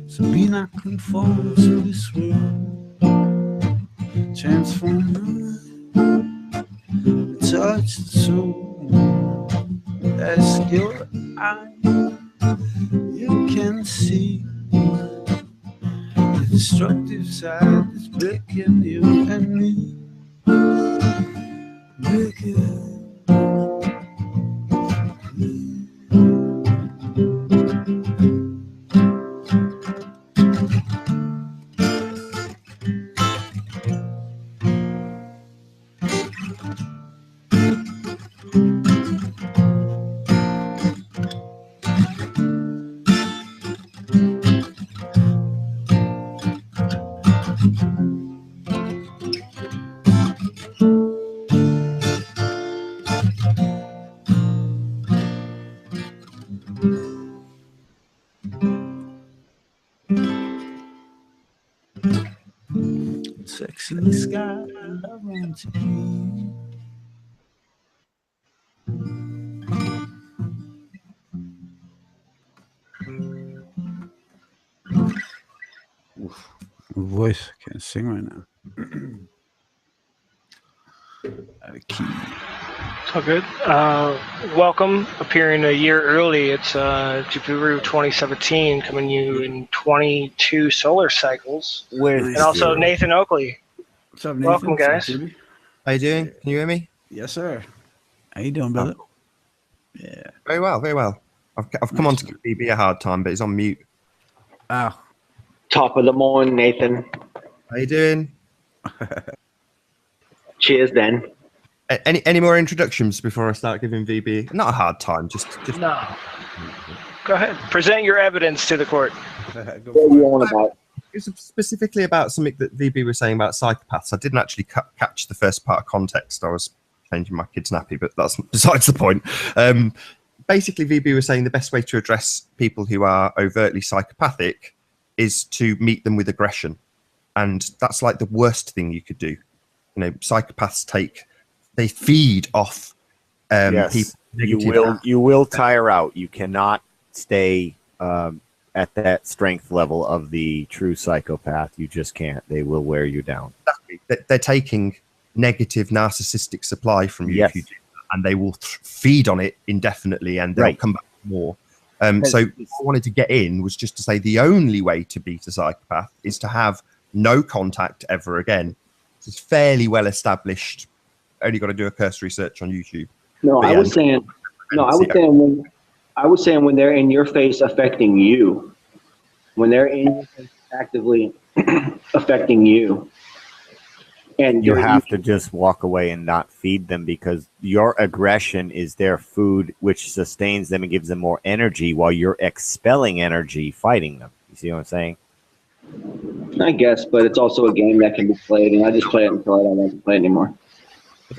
So be not conformed to this world. Transform and touch the soul. Ask your eye, you can see the destructive side that's breaking you and me. Breaking. Sex in the sky, love on TV. Oof. My voice, I can't sing right now. Out of key. Oh, good. Welcome, appearing a year early. It's Jupiter 2017, coming you in 22 solar cycles. And also Nathan Oakley. What's up, Nathan? Welcome, guys. How you doing? Can you hear me? Yes, sir. How you doing, brother? Oh. Yeah. Very well, very well. I've come on to give BB a hard time, but he's on mute. Oh. Top of the morning, Nathan. How you doing? Cheers, then. Any more introductions before I start giving VB not a hard time? Just no. Go ahead. Present your evidence to the court. What are you on about? It was specifically about something that VB was saying about psychopaths. I didn't actually catch the first part of context. I was changing my kid's nappy, but that's besides the point. Basically, VB was saying the best way to address people who are overtly psychopathic is to meet them with aggression, and that's like the worst thing you could do. You know, psychopaths they feed off yes. people. You will tire out. You cannot stay at that strength level of the true psychopath. You just can't. They will wear you down. Exactly. They're taking negative narcissistic supply from you, yes. if you do that, and they will feed on it indefinitely, and they'll come back for more. So what I wanted to get in was just to say the only way to beat a psychopath is to have no contact ever again. It's fairly well established. Only got to do a cursory search on YouTube. No, I was saying when they're in your face affecting you, when they're in your face actively affecting you. And you have to just walk away and not feed them, because your aggression is their food, which sustains them and gives them more energy while you're expelling energy fighting them. You see what I'm saying? I guess, but it's also a game that can be played, and I just play it until I don't want to play anymore.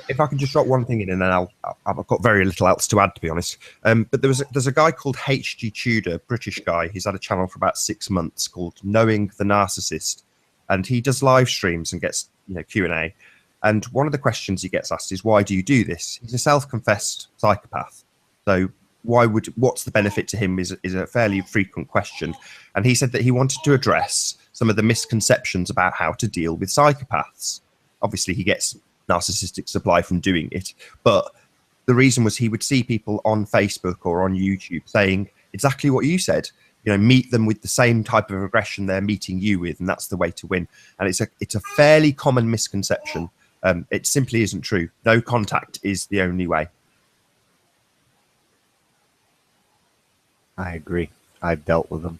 If I can just drop one thing in, and then I've got very little else to add, to be honest. But there's a guy called H.G. Tudor, British guy. He's had a channel for about 6 months called Knowing the Narcissist, and he does live streams and gets Q&A. And one of the questions he gets asked is, why do you do this? He's a self-confessed psychopath, so what's the benefit to him is a fairly frequent question. And he said that he wanted to address some of the misconceptions about how to deal with psychopaths. Obviously, he gets narcissistic supply from doing it, but the reason was he would see people on Facebook or on YouTube saying exactly what you said. Meet them with the same type of aggression they're meeting you with, and that's the way to win. And it's a fairly common misconception. It simply isn't true. No contact is the only way. I agree. I've dealt with them.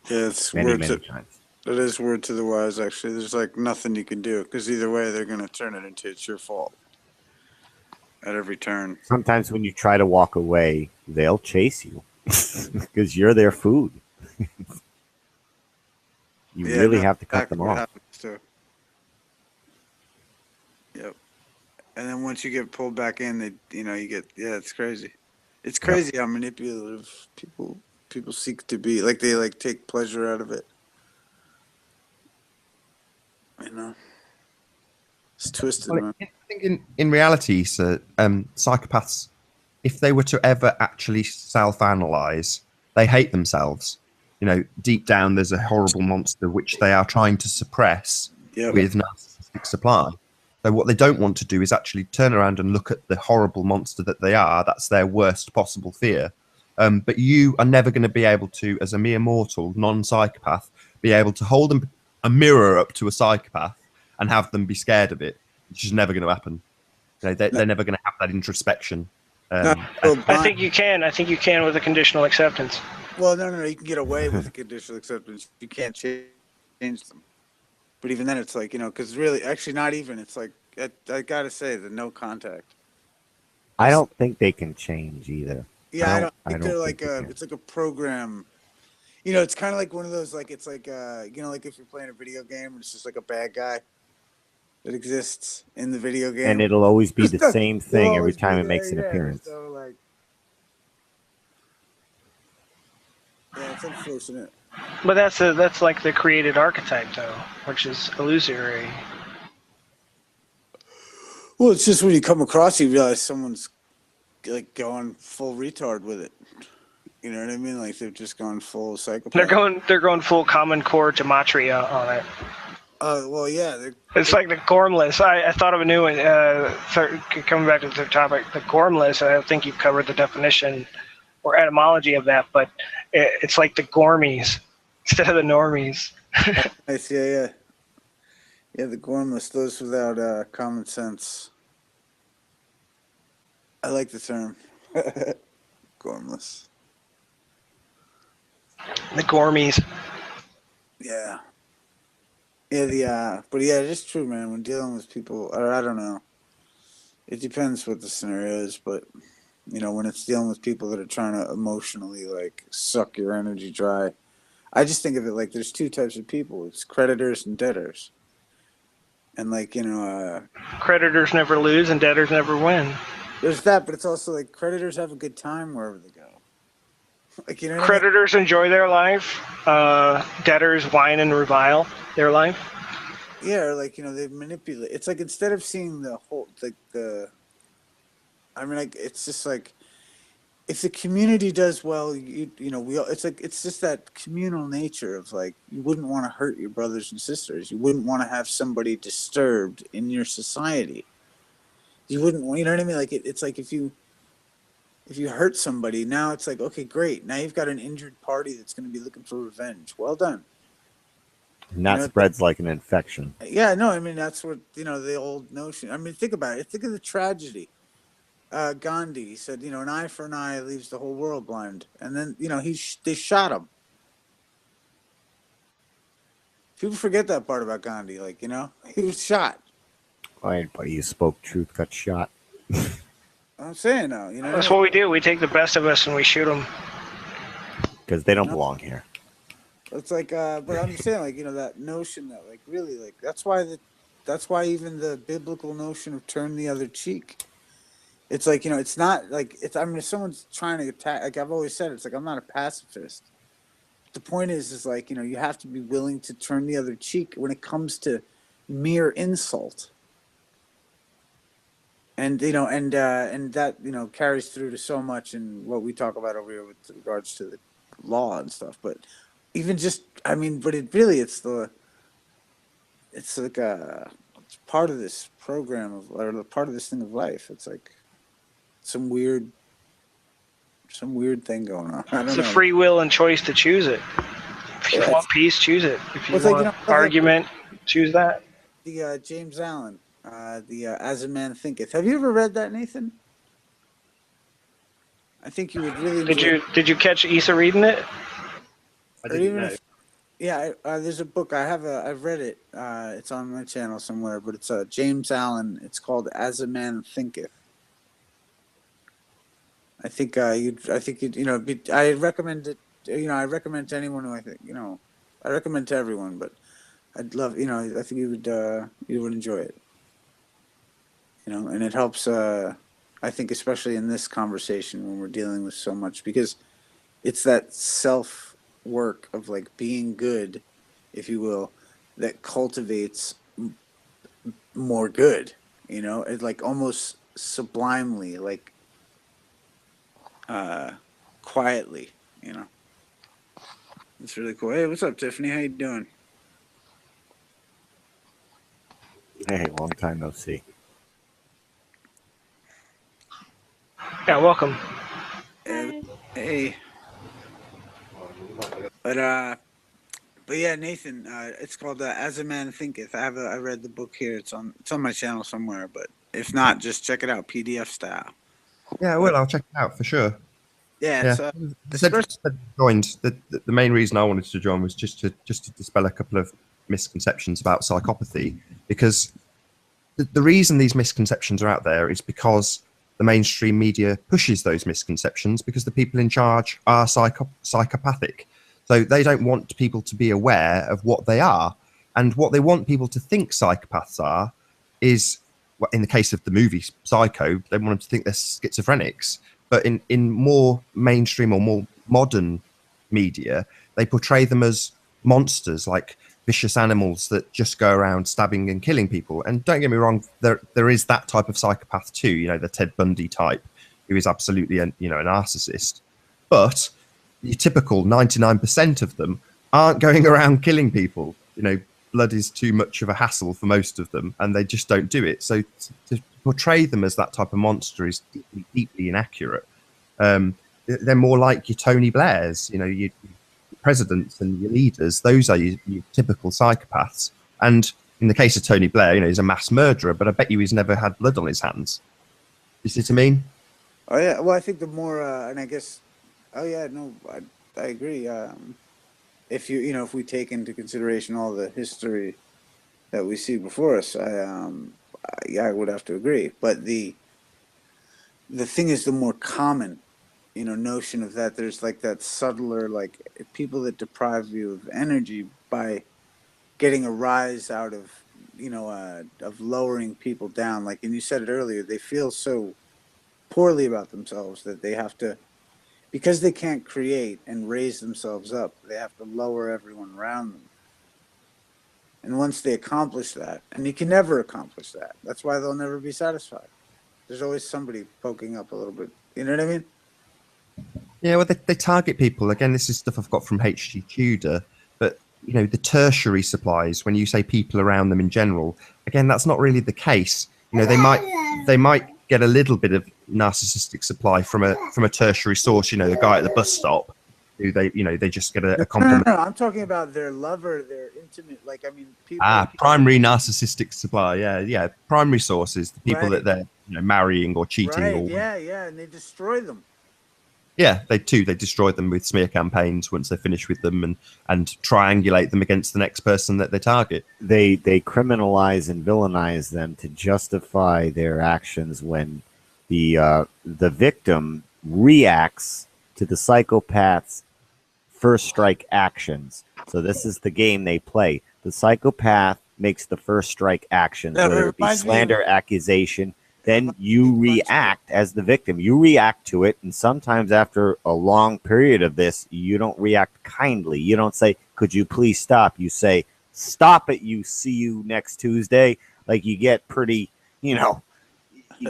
Yeah, it's many times. That is word to the wise, actually. There's like nothing you can do, because either way they're going to turn it into it's your fault at every turn. Sometimes when you try to walk away, they'll chase you because you're their food. You really have to cut them off. Yep. And then once you get pulled back in, it's crazy. It's crazy how manipulative people seek to be. Like they take pleasure out of it. It's twisted, man. I think in reality, psychopaths, if they were to ever actually self-analyze, They hate themselves. You know, deep down, there's a horrible monster which they are trying to suppress with narcissistic supply. So what they don't want to do is actually turn around and look at the horrible monster that they are. That's their worst possible fear. But you are never going to be able to, as a mere mortal, non-psychopath, be able to hold a mirror up to a psychopath and have them be scared of it. It's just never going to happen. You know, they're never going to have that introspection. I think you can. I think you can with a conditional acceptance. Well, no. You can get away with conditional acceptance. You can't change them. But even then, it's like, because really, actually, not even. It's like, I got to say, the no contact. I don't think they can change either. Yeah, I don't think they're like it's like a program. It's kind of like one of those, like, it's like, like if you're playing a video game and it's just like a bad guy that exists in the video game. And it'll always be the same thing every time it makes an appearance. So, like, yeah, it's unfortunate. But that's like the created archetype, though, which is illusory. Well, it's just when you come across, you realize someone's like going full retard with it. You know what I mean? Like they've just gone full psychopath. They're going full Common Core gematria on it. Well, yeah. It's like the Gormless. I thought of a new one. Coming back to the topic, the Gormless. I don't think you've covered the definition or etymology of that, but it's like the Gormies instead of the normies. Nice, yeah. Yeah, the Gormless, those without common sense. I like the term. Gormless. The Gormies. Yeah. Yeah, but yeah, it's true, man. When dealing with people, or I don't know. It depends what the scenario is, but when it's dealing with people that are trying to emotionally like suck your energy dry, I just think of it like there's two types of people. It's creditors and debtors. And like, creditors never lose and debtors never win. There's that, but it's also like creditors have a good time wherever they go. Like, creditors enjoy their life. Debtors whine and revile their life. Yeah, or like, they manipulate. It's like instead of seeing the whole, like it's just like, if the community does well, it's just that communal nature of like, you wouldn't want to hurt your brothers and sisters. You wouldn't want to have somebody disturbed in your society. You wouldn't, you know what I mean? Like it's like if you hurt somebody, now it's like, okay, great. Now you've got an injured party that's going to be looking for revenge. Well done. And that spreads like an infection. Yeah, no, I mean, that's what, the old notion. I mean, think about it. Think of the tragedy. Gandhi said, an eye for an eye leaves the whole world blind. And then, they shot him. People forget that part about Gandhi. Like, he was shot. Anybody who spoke truth got shot. I'm saying now, That's what we do. We take the best of us and we shoot them. Because they don't belong here. It's like, but I'm saying, like, that notion that, like, really, like, that's why even the biblical notion of turn the other cheek. It's like, it's not like if someone's trying to attack, like I've always said, it's like, I'm not a pacifist. The point is like, you have to be willing to turn the other cheek when it comes to mere insult. And, and that, carries through to so much in what we talk about over here with regards to the law and stuff. But even just, but it really, it's like it's part of this program or part of this thing of life. It's like some weird thing going on. It's a free will and choice to choose it. If you want peace, choose it. If you want argument, choose that. The James Allen. As a Man Thinketh. Have you ever read that, Nathan? I think you would really enjoy. Did you catch Issa reading it? I didn't know. There's a book I've read it. It's on my channel somewhere, but it's James Allen. It's called As a Man Thinketh. I think I recommend it. I recommend to anyone who I recommend to everyone, but I'd love. I think you would enjoy it. And it helps, I think, especially in this conversation when we're dealing with so much, because it's that self-work of, like, being good, if you will, that cultivates more good, It, like, almost sublimely, like, quietly, That's really cool. Hey, what's up, Tiffany? How you doing? Hey, long time no see. Yeah, welcome. Hey. But yeah, Nathan, it's called As a Man Thinketh. I read the book here. It's on my channel somewhere. But if not, just check it out, PDF style. Yeah, well, I'll check it out for sure. Yeah. Yeah. So the main reason I wanted to join was just to dispel a couple of misconceptions about psychopathy, because the reason these misconceptions are out there is because the mainstream media pushes those misconceptions, because the people in charge are psychopathic. So they don't want people to be aware of what they are. And what they want people to think psychopaths are is, well, in the case of the movie Psycho, they want them to think they're schizophrenics. But in more mainstream or more modern media, they portray them as monsters, like vicious animals that just go around stabbing and killing people. And don't get me wrong, there is that type of psychopath too, you know, the Ted Bundy type, who is absolutely a narcissist. But your typical 99% of them aren't going around killing people. You know, blood is too much of a hassle for most of them, and they just don't do it. So to portray them as that type of monster is deeply, deeply inaccurate. They're more like your Tony Blairs, you know, your presidents and your leaders. Those are your typical psychopaths. And in the case of Tony Blair, you know, he's a mass murderer, but I bet you he's never had blood on his hands. You see what I mean? Oh yeah. Well, I think the more, and I guess, oh yeah, no, I agree. If if we take into consideration all the history that we see before us, I would have to agree. But the thing is, the more common, notion of that, there's like that subtler, like people that deprive you of energy by getting a rise out of, of lowering people down. Like, and you said it earlier, they feel so poorly about themselves that they have to, because they can't create and raise themselves up, they have to lower everyone around them. And once they accomplish that, and you can never accomplish that, that's why they'll never be satisfied. There's always somebody poking up a little bit. You know what I mean? Yeah, well, they target people. Again, this is stuff I've got from H.G. Tudor. But, the tertiary supplies, when you say people around them in general, again, that's not really the case. They might get a little bit of narcissistic supply from a tertiary source, the guy at the bus stop, who they just get a compliment. No, I'm talking about their lover, their intimate, people. Primary narcissistic supply. Yeah. Primary sources, the people that they're marrying or cheating. Right, or yeah, and they destroy them. Yeah, they destroy them with smear campaigns once they're finished with them, and triangulate them against the next person that they target. They criminalize and villainize them to justify their actions when the victim reacts to the psychopath's first strike actions. So this is the game they play. The psychopath makes the first strike actions, whether it be slander, accusation. Then you react as the victim. You react to it, and sometimes after a long period of this, you don't react kindly. You don't say, "Could you please stop?" You say, "Stop it, you, see you next Tuesday." Like, you get pretty, you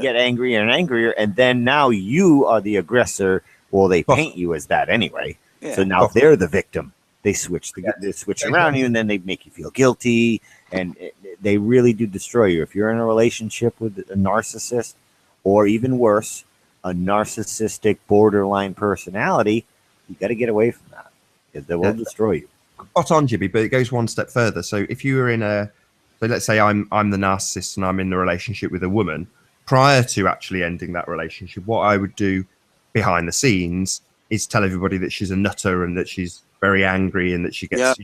get angrier and angrier, and then now you are the aggressor. Well, they paint you as that anyway. Yeah. So now they're the victim. They switch around you, and then they make you feel guilty, and they really do destroy you. If you're in a relationship with a narcissist, or even worse, a narcissistic borderline personality, you got to get away from that, because they will destroy you. Spot on, Jibby, but it goes one step further. So if you were so let's say I'm the narcissist and I'm in the relationship with a woman, prior to actually ending that relationship, what I would do behind the scenes is tell everybody that she's a nutter and that she's very angry and that she gets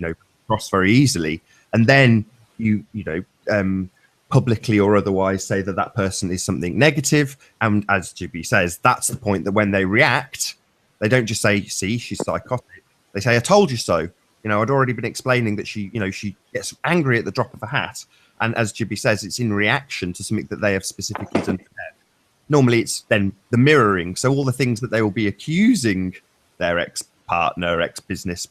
crossed very easily, and then you publicly or otherwise say that person is something negative. And as Jibby says, that's the point that when they react, they don't just say, "See, she's psychotic." They say, "I told you so." I'd already been explaining that she gets angry at the drop of a hat. And as Jibby says, it's in reaction to something that they have specifically done to them. Normally it's then the mirroring. So all the things that they will be accusing their ex-partner, ex-business,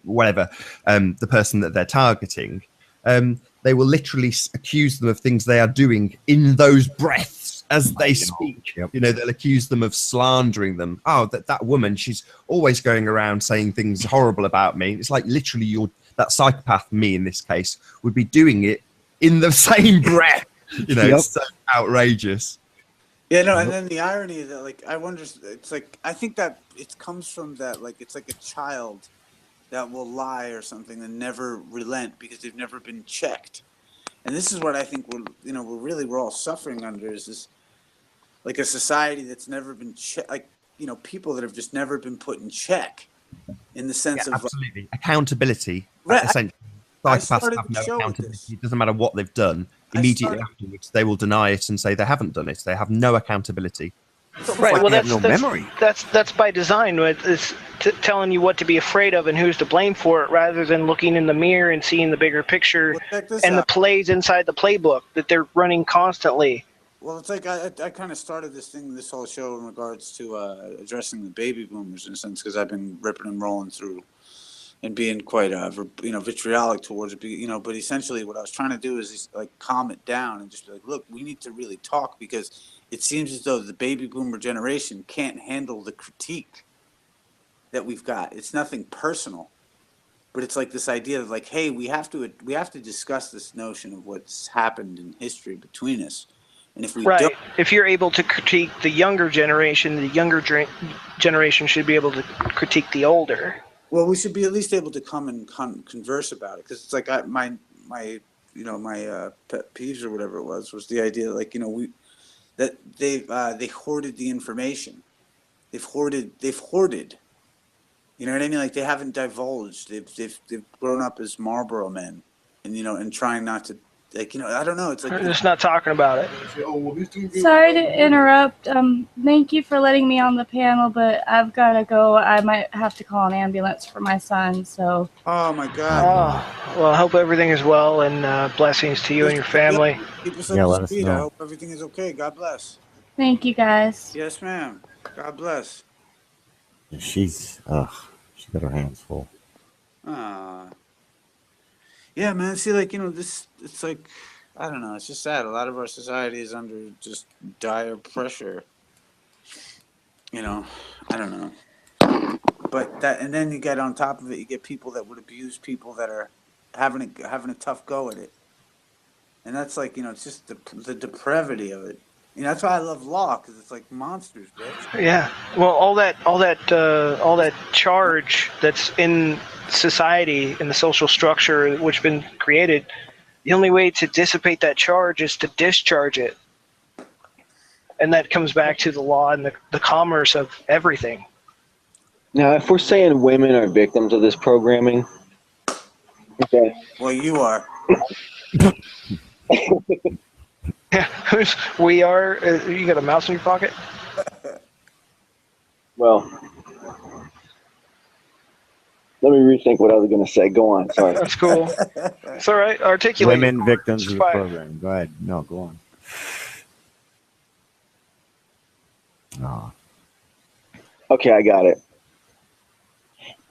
whatever, the person that they're targeting, they will literally accuse them of things they are doing in those breaths. as they speak. Yep. You know, they'll accuse them of slandering them. Oh, that woman, she's always going around saying things horrible about me. It's like literally that psychopath, me in this case, would be doing it in the same breath. You know, it's so outrageous. Yeah, no, and then the irony is that, like, I wonder, it's like, I think that it comes from that, like, it's like a child that will lie or something and never relent because they've never been checked. And this is what I think we're all suffering under, is this, like, a society that's never been checked, like, you know, people that have just never been put in check, in the sense of absolutely accountability. Right, Essentially, psychopaths have no accountability. It doesn't matter what they've done. Immediately afterwards, they will deny it and say they haven't done it. They have no accountability. Right. Well, that's no memory. That's by design. It's telling you what to be afraid of and who's to blame for it, rather than looking in the mirror and seeing the bigger picture and the plays inside the playbook that they're running constantly. Well, it's like I kind of started this whole show in regards to addressing the baby boomers, in a sense, because I've been ripping and rolling through and being quite vitriolic towards it, you know. But essentially, what I was trying to do is like calm it down and just be like, look, we need to really talk, because it seems as though the baby boomer generation can't handle the critique that we've got. It's nothing personal, but it's like this idea of like, hey, we have to discuss this notion of what's happened in history between us. And if we don't, if you're able to critique the younger generation, the younger generation should be able to critique the older. Well, we should be at least able to come and converse about it, because it's like my pet peeves or whatever it was the idea, like, you know, they hoarded the information. They've hoarded. You know what I mean? Like, they haven't divulged. They've grown up as Marlboro men, and, you know, and trying not to, like, you know, I don't know. It's like they're just not talking about it. Sorry to interrupt. Thank you for letting me on the panel, but I've got to go. I might have to call an ambulance for my son. So. Oh my God. Oh, well, I hope everything is well, and blessings to you and your family. Keep us up to speed. I hope everything is okay. God bless. Thank you, guys. Yes, ma'am. God bless. She's got her hands full. Yeah, man. See, like, you know, it's like, I don't know. It's just sad. A lot of our society is under just dire pressure. You know, I don't know. But that, and then you get on top of it, you get people that would abuse people that are having a tough go at it. And that's like, you know, it's just the depravity of it. You know, that's why I love law, because it's like monsters, bitch. Yeah. Well, all that charge that's in society, in the social structure which has been created, the only way to dissipate that charge is to discharge it. And that comes back to the law and the commerce of everything. Now, if we're saying women are victims of this programming, okay. Well, you are. We are. You got a mouse in your pocket? Well, let me rethink what I was going to say. Go on. Sorry. That's cool. It's all right. Articulate. Women victims of the program. Go ahead. No, go on. Oh. Okay, I got it.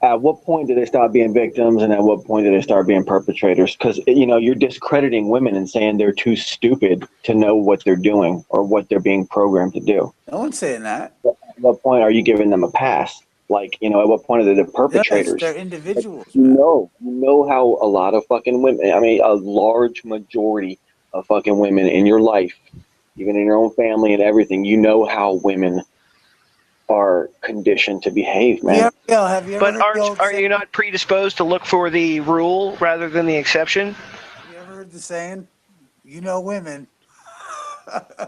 At what point do they stop being victims, and at what point do they start being perpetrators? Because, you know, you're discrediting women and saying they're too stupid to know what they're doing or what they're being programmed to do. No one's saying that. At what point are you giving them a pass? Like, you know, at what point are they the perpetrators? They're individuals. Like, you know how a lot of fucking women, I mean, a large majority of fucking women in your life, even in your own family and everything, you know how women are conditioned to behave, man. Have you ever But are you not predisposed to look for the rule rather than the exception? You ever heard the saying, you know women? It's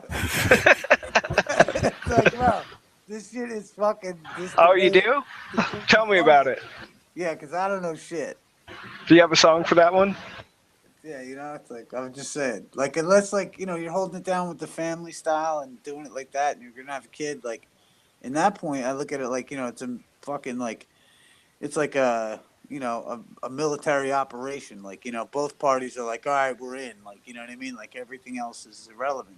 like, bro, this shit is fucking... You do? Tell me about it. Yeah, because I don't know shit. Do you have a song for that one? Yeah, you know, it's like, I'm just saying. Like, unless, like, you know, you're holding it down with the family style and doing it like that, and you're going to have a kid, like... In that point, I look at it like, you know, it's a fucking, like, it's like a, you know, a military operation. Like, you know, both parties are like, all right, we're in. Like, you know what I mean? Like, everything else is irrelevant.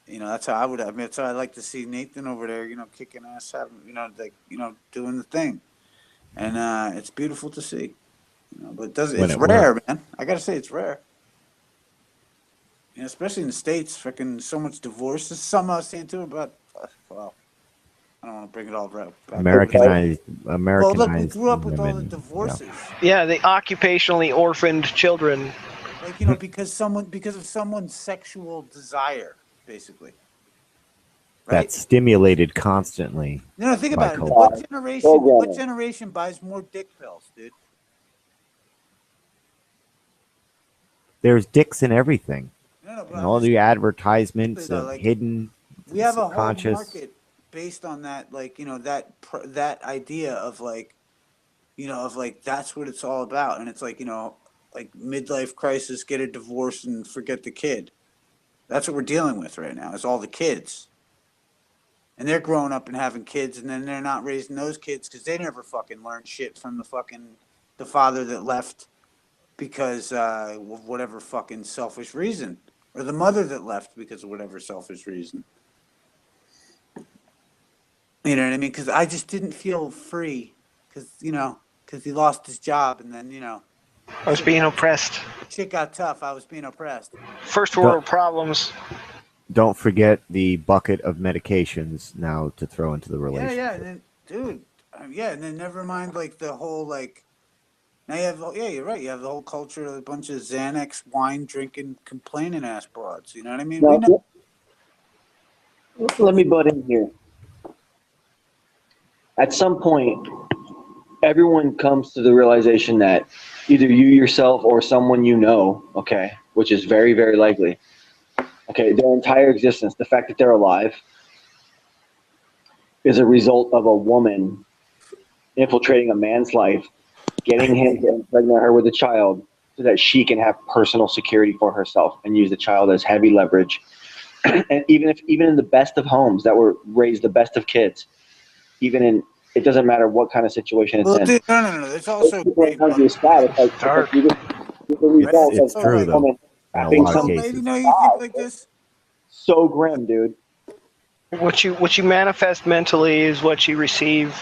You know, that's how I would, I mean, that's how I like to see Nathan over there, you know, kicking ass, having, you know, like, you know, doing the thing. And it's beautiful to see. You know, but it's rare, man. I got to say, it's rare. You know, especially in the States, freaking so much divorce. This is something I was saying too about, well, I don't want to bring it all back. Americanized Well, look, we Americanized grew up with all the women. divorces. Yeah, the occupationally orphaned children. Like, you know, because of someone's sexual desire, basically. Right? That's stimulated constantly. No, think by about it. culture. What generation buys more dick pills, dude? There's dicks in everything. No, but And all the advertisements though, of like, hidden we have a whole subconscious. market based on that, like, you know, that idea of like, you know, of like that's what it's all about, and it's like, you know, like midlife crisis, get a divorce, and forget the kid. That's what we're dealing with right now. Is all the kids, and they're growing up and having kids, and then they're not raising those kids because they never fucking learned shit from the father that left because of whatever fucking selfish reason, or the mother that left because of whatever selfish reason. You know what I mean? Because I just didn't feel free because he lost his job, and then, you know, I was being oppressed. shit got tough. I was being oppressed. First world problems. Don't forget the bucket of medications now to throw into the relationship. Yeah, and then, dude, and then never mind like the whole like. Now you have, you're right. You have the whole culture of a bunch of Xanax, wine drinking, complaining ass broads. You know what I mean? No, let me butt in here. At some point, everyone comes to the realization that either you yourself or someone you know, okay, which is very, very likely, okay, their entire existence, the fact that they're alive, is a result of a woman infiltrating a man's life, getting him to impregnate her with a child so that she can have personal security for herself and use the child as heavy leverage. And even in the best of homes that were raised the best of kids, it doesn't matter what kind of situation it's in. Dude, no. There's also great. It's It's true, though. In a lot of cases. You know, you think like this. So grim, dude. What you manifest mentally is what you receive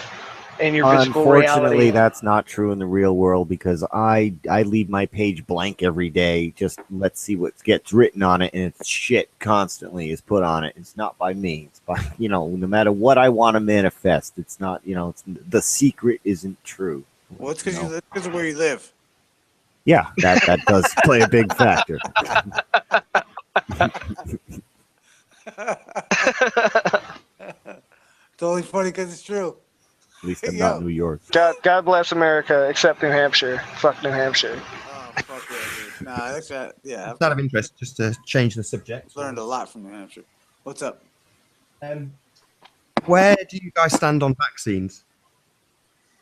in your physical Unfortunately, reality. that's not true in the real world because I leave my page blank every day. Just let's see what gets written on it, and it's shit constantly is put on it. It's not by me. It's by, you know, no matter what I want to manifest, it's not, you know, it's, the secret isn't true. Well, it's because of where you live. Yeah, that does play a big factor. It's only funny because it's true. At least I'm not in New York. God bless America, except New Hampshire. Fuck New Hampshire. Oh, fuck yeah, dude. Nah, that's that. Yeah, It's out of interest, just to change the subject. I've learned a lot from New Hampshire. What's up? Where do you guys stand on vaccines?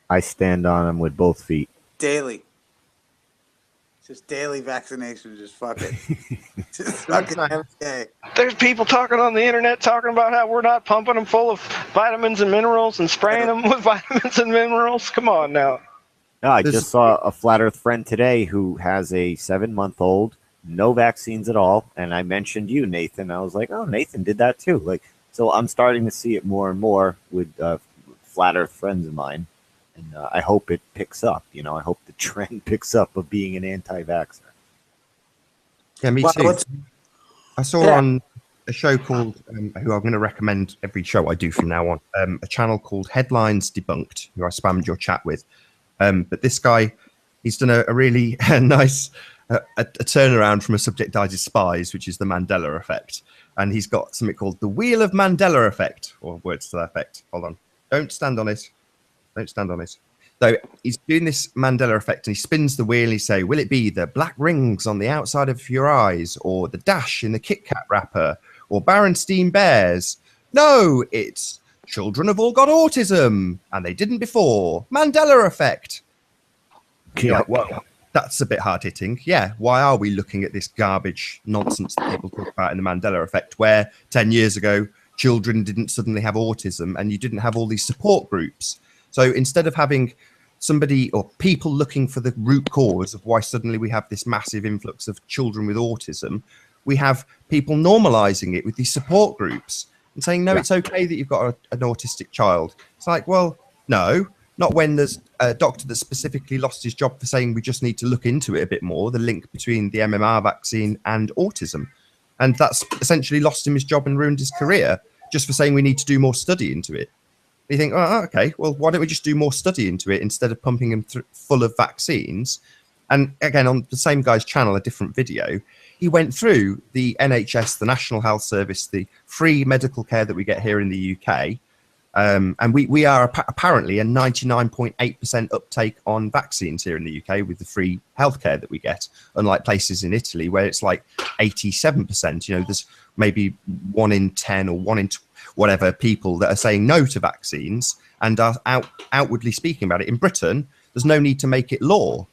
I stand on them with both feet. Daily. Just daily vaccination. Just fuck it. Just fucking every day. There's people talking on the internet talking about how we're not pumping them full of vitamins and minerals and spraying them with vitamins and minerals. Come on now. No, I just saw a flat earth friend today who has a 7-month-old, no vaccines at all. And I mentioned you, Nathan. I was like, oh, Nathan did that too. Like, so I'm starting to see it more and more with flat earth friends of mine. And I hope it picks up. You know, I hope the trend picks up of being an anti-vaxxer. Yeah, me too. I saw on a show called, who I'm going to recommend every show I do from now on, a channel called Headlines Debunked, who I spammed your chat with. But this guy, he's done a really nice a turnaround from a subject I despise, which is the Mandela effect. And he's got something called the Wheel of Mandela effect, or words to that effect. Hold on. Don't stand on it. Don't stand on it. So he's doing this Mandela effect and he spins the wheel. He say, will it be the black rings on the outside of your eyes or the dash in the Kit Kat wrapper or Berenstain Bears? No, it's children have all got autism and they didn't before. Mandela effect. Yeah. Like, well, that's a bit hard hitting. Yeah. Why are we looking at this garbage nonsense that people talk about in the Mandela effect, where 10 years ago, children didn't suddenly have autism and you didn't have all these support groups? So instead of having somebody or people looking for the root cause of why suddenly we have this massive influx of children with autism, we have people normalizing it with these support groups and saying, no, it's okay that you've got an autistic child. It's like, well, no, not when there's a doctor that specifically lost his job for saying we just need to look into it a bit more, the link between the MMR vaccine and autism. and that's essentially lost him his job and ruined his career just for saying we need to do more study into it. You think, oh, okay, well, why don't we just do more study into it instead of pumping him full of vaccines? And again, on the same guy's channel, a different video, he went through the NHS, the National Health Service, the free medical care that we get here in the UK. And we are apparently a 99.8% uptake on vaccines here in the UK with the free healthcare that we get, unlike places in Italy where it's like 87%. You know, there's maybe 1 in 10 or 1 in whatever people that are saying no to vaccines and are outwardly speaking about it. In Britain, there's no need to make it law.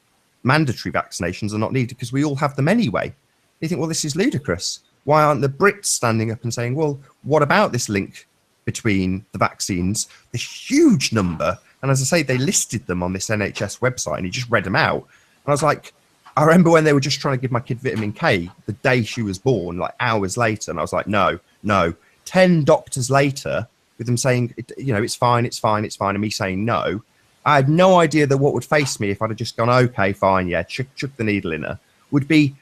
Mandatory vaccinations are not needed because we all have them anyway. You think, well, this is ludicrous. Why aren't the Brits standing up and saying, well, what about this link between the vaccines, this huge number? And as I say, they listed them on this NHS website and he just read them out. And I was like, I remember when they were just trying to give my kid vitamin K the day she was born, like hours later. And I was like, no. 10 doctors later with them saying, you know, it's fine. And me saying no. I had no idea that what would face me if I'd have just gone, okay, fine. Yeah. Chuck the needle in her would be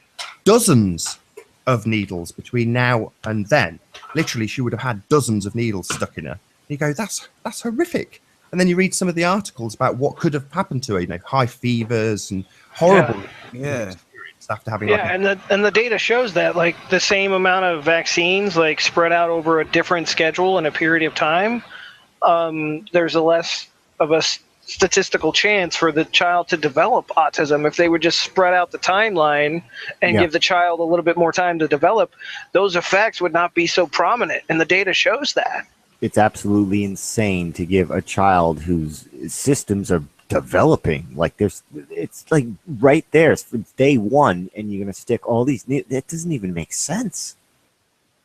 dozens of needles between now and then. Literally, she would have had dozens of needles stuck in her. And you go, that's horrific. And then you read some of the articles about what could have happened to her, you know, high fevers and horrible experience after having and the data shows that like the same amount of vaccines like spread out over a different schedule and a period of time, there's a less of a statistical chance for the child to develop autism. If they would just spread out the timeline and give the child a little bit more time to develop, those effects would not be so prominent, and the data shows that. It's absolutely insane to give a child whose systems are developing, like it's like right there, it's for day one, and you're going to stick all these, that doesn't even make sense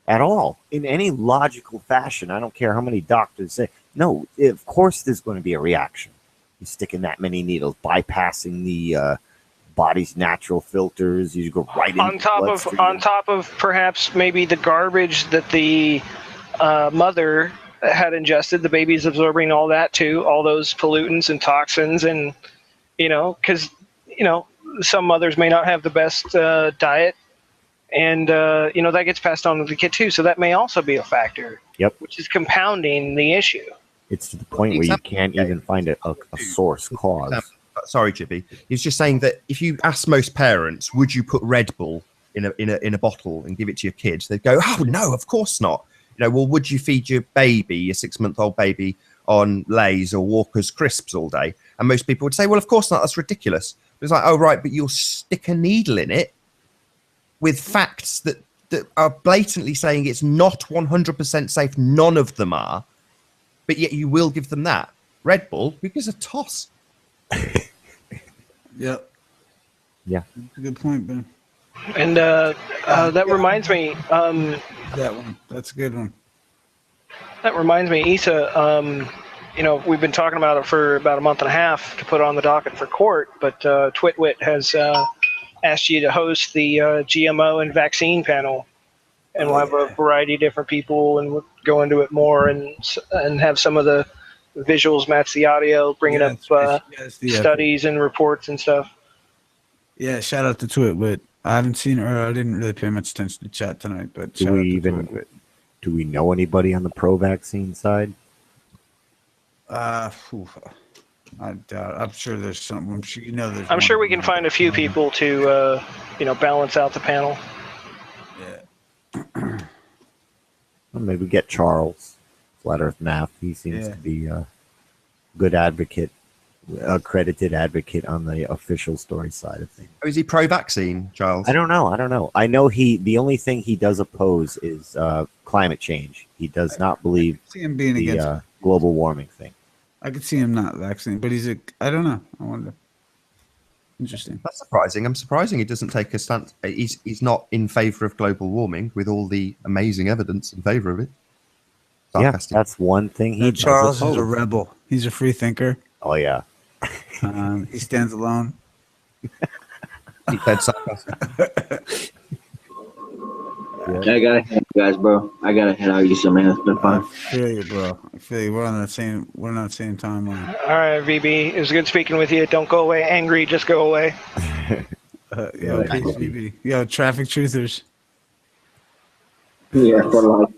at all in any logical fashion. I don't care how many doctors say, no, of course there's going to be a reaction. You stick in that many needles, bypassing the body's natural filters. You go right on top of perhaps maybe the garbage that the mother had ingested. The baby's absorbing all that too, all those pollutants and toxins, and you know, because you know some mothers may not have the best diet, and you know that gets passed on to the kid too. So that may also be a factor. Yep, which is compounding the issue. It's to the point where you can't even find a source cause. Sorry, Chippy. He's just saying that if you ask most parents, would you put Red Bull in a bottle and give it to your kids? They'd go, oh no, of course not. You know, well, would you feed your 6-month-old baby, on Lay's or Walker's crisps all day? And most people would say, well, of course not. That's ridiculous. It's like, oh right, but you'll stick a needle in it with facts that are blatantly saying it's not 100% safe. None of them are. But yet you will give them that. Red Bull, who gives a toss? Yep. Yeah. That's a good point, Ben. And that reminds me. That one. That's a good one. That reminds me, Issa, you know, we've been talking about it for about a month and a half to put on the docket for court, but Twitwit has asked you to host the GMO and vaccine panel. And we'll have a variety of different people, and we'll go into it more and have some of the visuals match the audio, bringing up studies and reports and stuff. Yeah, shout out to Twitwit. I haven't seen her. I didn't really pay much attention to chat tonight, but do we know anybody on the pro-vaccine side? I doubt. I'm sure there's some. I'm sure you know there's. I'm sure we can find a few people to you know, balance out the panel. Yeah. Well, maybe get Charles, Flat Earth Math. He seems to be a good advocate, accredited advocate on the official story side of things. Oh, is he pro-vaccine, Charles? I don't know. I know the only thing he does oppose is climate change. He does not believe see him being the against global warming thing. I could see him not vaccinated, but I don't know. I wonder. Interesting. That's surprising. I'm surprising he doesn't take a stance. He's not in favor of global warming with all the amazing evidence in favor of it. Sarcastic. Yeah, that's one thing he does Charles oppose. is a rebel. He's a free thinker. Oh yeah. He stands alone. He said sarcastic. I gotta head, guys, bro. I gotta head out. You some man. It's been fun. I feel you, bro. I feel you. We're on the same timeline. All right, VB. It was good speaking with you. Don't go away angry. Just go away. Yo, peace, VB. Yo, traffic truthers. Yeah, for life.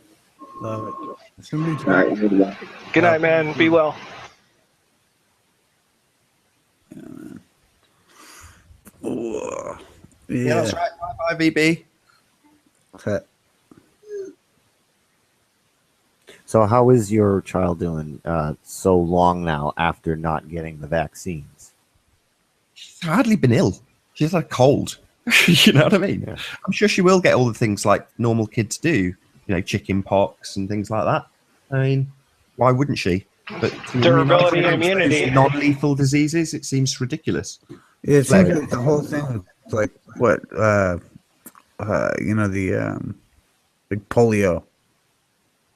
Love it. It's gonna be All right, good luck. Good night, man. Be well. Oh, Yeah, that's right. Bye, VB. Okay. So how is your child doing so long now after not getting the vaccines? She's hardly been ill. She's had a cold. You know what I mean? Yeah. I'm sure she will get all the things like normal kids do, you know, chicken pox and things like that. I mean, why wouldn't she? But Durability and immunity. non-lethal diseases, it seems ridiculous. Yeah, it seems like the whole thing was like what you know, the big polio.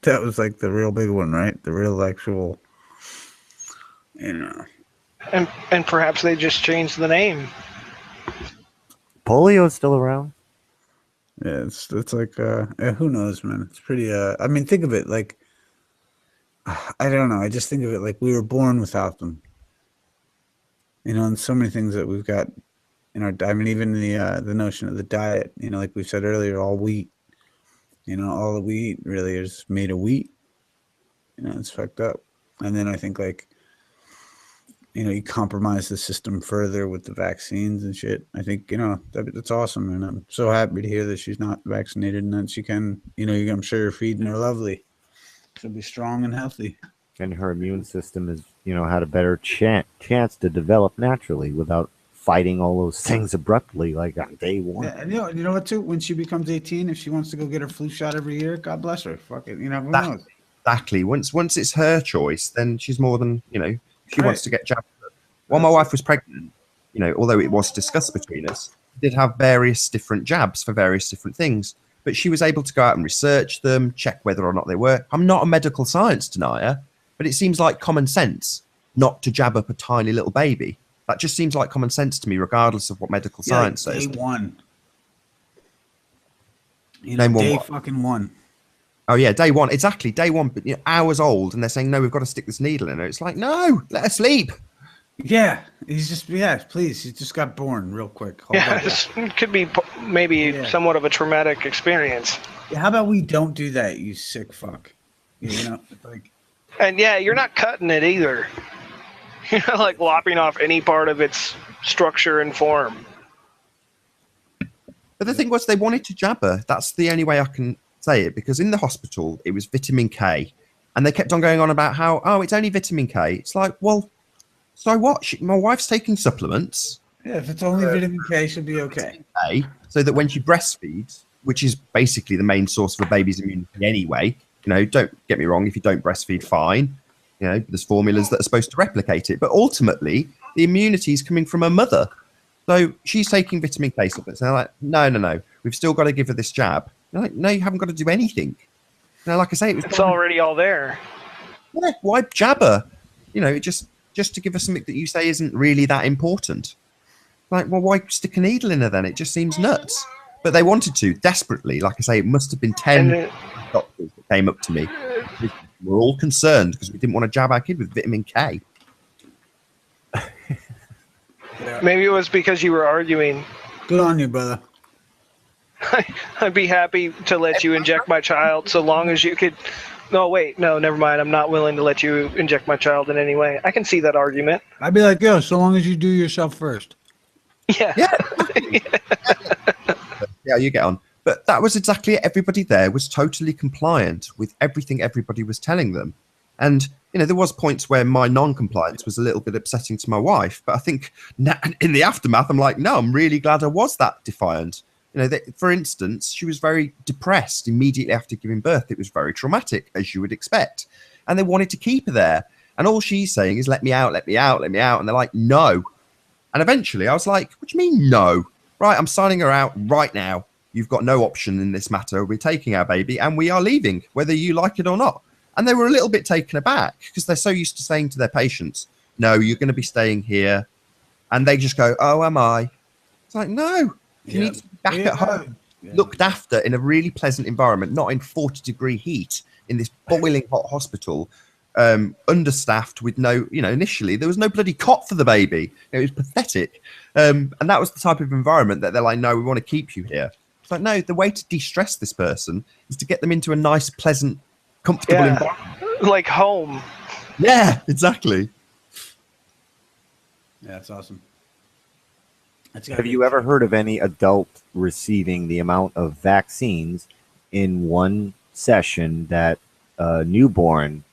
That was like the real big one, right? The real actual, you know. And perhaps they just changed the name. Polio is still around. Yeah, it's like who knows, man. It's pretty I mean, think of it like I don't know. I just think of it like we were born without them. You know, and so many things that we've got in our I mean, even the notion of the diet, you know, like we said earlier, all wheat. You know, all that we eat really is made of wheat. You know, it's fucked up. And then I think like, you know, you compromise the system further with the vaccines and shit. I think, you know, that's awesome. And I'm so happy to hear that she's not vaccinated and that she can, you know, I'm sure you're feeding her lovely. She'll be strong and healthy. And her immune system has, you know, had a better chance to develop naturally without fighting all those things abruptly like on day one. Yeah, and you know what too? When she becomes 18, if she wants to go get her flu shot every year, God bless her. Fuck it. You know, who knows? Exactly. Once it's her choice, then she's more than, you know, she Right. wants to get jabbed. While my wife was pregnant, you know, although it was discussed between us, we did have various different jabs for various different things. But she was able to go out and research them, check whether or not they work. I'm not a medical science denier, but it seems like common sense not to jab up a tiny little baby. That just seems like common sense to me, regardless of what medical science like says. Day one. You know, Name one day what? fucking one. Oh yeah, day one, exactly, day one. But you know, hours old, and they're saying no, we've got to stick this needle in her. It's like no, let her sleep. Yeah, please. He just got born real quick. Hold Yeah, on. this could be maybe Yeah. somewhat of a traumatic experience. Yeah, how about we don't do that, you sick fuck? You know, like And yeah, you're not cutting it either. You're not like lopping off any part of its structure and form. But the thing was, they wanted to jab her. That's the only way I can say it, because in the hospital it was vitamin K, and they kept on going on about how it's only vitamin K. It's like, well, so what? My wife's taking supplements. yeah, if it's only vitamin K, she'll be okay. A, so that when she breastfeeds, which is basically the main source of a baby's immunity anyway, you know, don't get me wrong, if you don't breastfeed, fine. You know, there's formulas that are supposed to replicate it. But ultimately, the immunity is coming from her mother. So she's taking vitamin K supplements. And they're like, no. We've still got to give her this jab. They're like, no, you haven't got to do anything. You know, like I say, It's already all there. Yeah, why jab her? You know, just to give her something that you say isn't really that important. Like, well, why stick a needle in her then? It just seems nuts. But they wanted to, desperately. Like I say, it must have been 10 doctors that came up to me. We're all concerned because we didn't want to jab our kid with vitamin K. Maybe it was because you were arguing. Good on you, brother. I'd be happy to let you inject my child so long as you could. No, wait, no, never mind. I'm not willing to let you inject my child in any way. I can see that argument. I'd be like, yo, so long as you do yourself first. Yeah. Yeah, you get on. But that was exactly it. Everybody there was totally compliant with everything everybody was telling them. And, you know, there was points where my non-compliance was a little bit upsetting to my wife. But I think in the aftermath, I'm like, no, I'm really glad I was that defiant. You know, for instance, she was very depressed immediately after giving birth. It was very traumatic, as you would expect. And they wanted to keep her there. And all she's saying is, let me out, let me out, let me out. And they're like, no. And eventually I was like, what do you mean no? Right, I'm signing her out right now. You've got no option in this matter. We're taking our baby and we are leaving, whether you like it or not. And they were a little bit taken aback because they're so used to saying to their patients, no, you're going to be staying here. And they just go, oh, am I? It's like, no, you need to be back at home, looked after in a really pleasant environment, not in 40-degree heat in this boiling hot hospital, understaffed with no, you know, initially there was no bloody cot for the baby. It was pathetic. And that was the type of environment that they're like, no, we want to keep you here. It's like, no, the way to de-stress this person is to get them into a nice, pleasant, comfortable environment. Like home. Yeah, exactly. Yeah, that's awesome. Have you ever heard of any adult receiving the amount of vaccines in one session that a newborn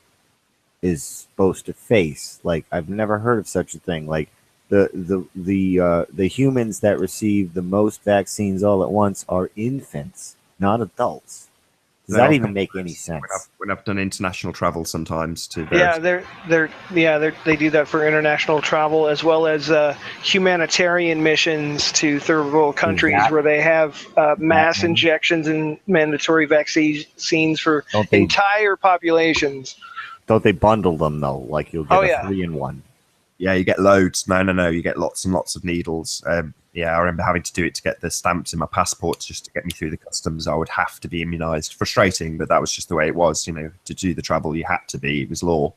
is supposed to face? Like, I've never heard of such a thing. Like, the humans that receive the most vaccines all at once are infants, not adults. Does that even make any sense? When I've done international travel sometimes to they do that for international travel as well as humanitarian missions to third world countries where they have mass injections and mandatory vaccines for entire populations. Don't they bundle them though? Like you'll get a 3-in-1. Yeah, you get loads. No, you get lots and lots of needles. Yeah, I remember having to do it to get the stamps in my passport just to get me through the customs. I would have to be immunised. Frustrating, but that was just the way it was. You know, to do the travel, you had to be. It was law.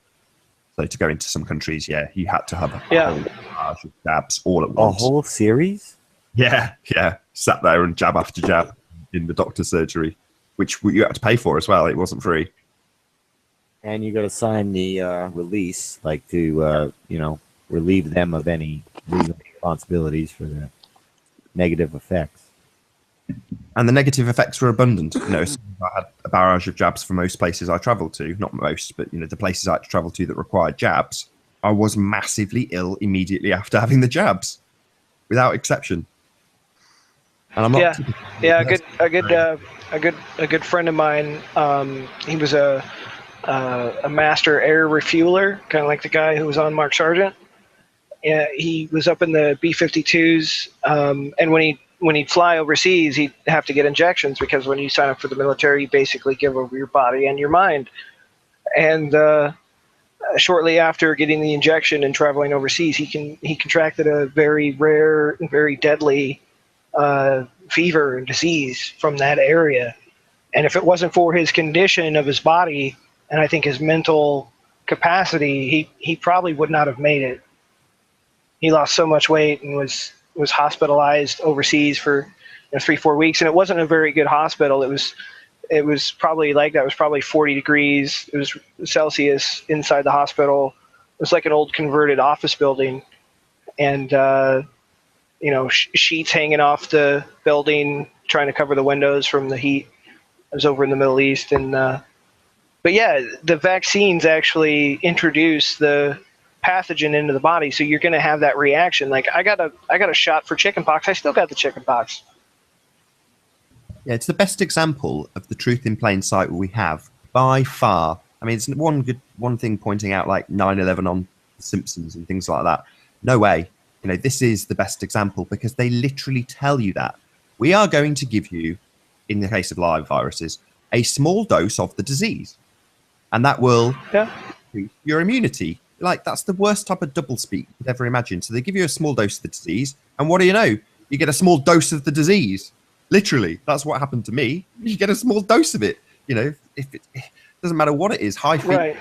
So to go into some countries, you had to have a whole barrage of jabs all at once. A whole series? Yeah. Sat there and jab after jab in the doctor's surgery, which you had to pay for as well. It wasn't free. And you got to sign the release, like to relieve them of any legal responsibilities for the negative effects. And the negative effects were abundant. You know, I had a barrage of jabs for most places I travelled to. Not most, but the places I had to travel to that required jabs. I was massively ill immediately after having the jabs, without exception. And I'm not a good friend of mine. He was a master air refueler, kind of like the guy who was on Mark Sargent. He was up in the B-52s, and when he'd fly overseas, he'd have to get injections because when you sign up for the military, you basically give over your body and your mind. And shortly after getting the injection and traveling overseas, he contracted a very rare and very deadly fever and disease from that area. And if it wasn't for his condition of his body and I think his mental capacity, he probably would not have made it. He lost so much weight and was hospitalized overseas for 3-4 weeks, and it wasn't a very good hospital. It was probably like that. It was probably 40 degrees. It was Celsius inside the hospital. It was like an old converted office building, and sheets hanging off the building, trying to cover the windows from the heat. I was over in the Middle East, and but yeah, the vaccines actually introduce the pathogen into the body, so you're going to have that reaction. Like I got a shot for chickenpox. I still got the chickenpox. Yeah, it's the best example of the truth in plain sight we have by far. I mean, it's one thing pointing out like 9/11 on The Simpsons and things like that. No way. This is the best example because they literally tell you that we are going to give you, in the case of live viruses, a small dose of the disease, and that will increase your immunity. Like, that's the worst type of doublespeak you could ever imagine. So they give you a small dose of the disease, and what do you know? You get a small dose of the disease. Literally, that's what happened to me. You get a small dose of it. If it doesn't matter what it is, high fever,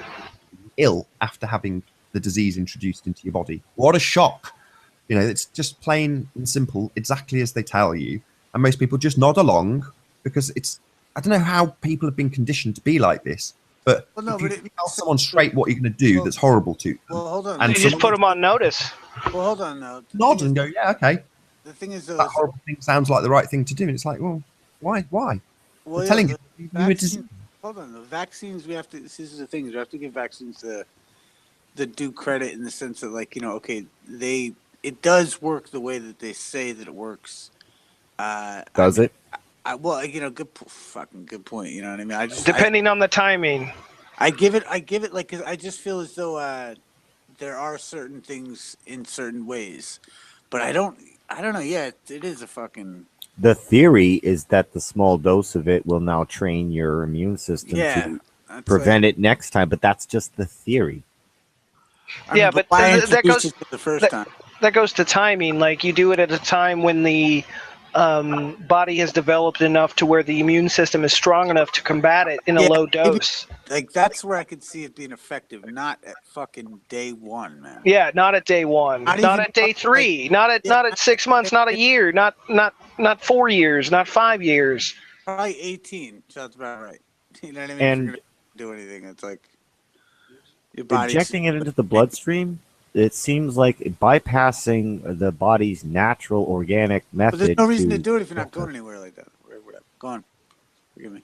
ill after having the disease introduced into your body. What a shock. It's just plain and simple, exactly as they tell you. And most people just nod along because I don't know how people have been conditioned to be like this. But if you tell someone straight what you're going to do that's horrible to them. Well, hold on. And you just put them on notice. Well, hold on now. Nod and go, yeah, okay. The thing is, that horrible thing sounds like the right thing to do. And it's like, well, why? Well, I'm telling you. Hold on. The vaccines, this is the thing. We have to give vaccines the due credit in the sense that, like, it does work the way that they say that it works. Does it? Good point. You know what I mean? Depending on the timing. I give it like, 'cause I just feel as though there are certain things in certain ways, but I don't know. Yeah, it is a fucking. The theory is that the small dose of it will now train your immune system to prevent it next time, but that's just the theory. But that goes to the first time. That goes to timing. Like, you do it at a time when the body has developed enough to where the immune system is strong enough to combat it in a low dose. Like, that's where I could see it being effective, not at fucking day one, man. Yeah, not at day one, not at day 3, not at 6 months, not a year, not not 4 years, not 5 years. Probably 18 sounds about right. You know what I mean? And if you're gonna do anything, it's like your body's injecting it into the bloodstream, it seems like bypassing the body's natural organic method. But there's no reason to do it if you're not going anywhere like that. Whatever. Go on. Forgive me.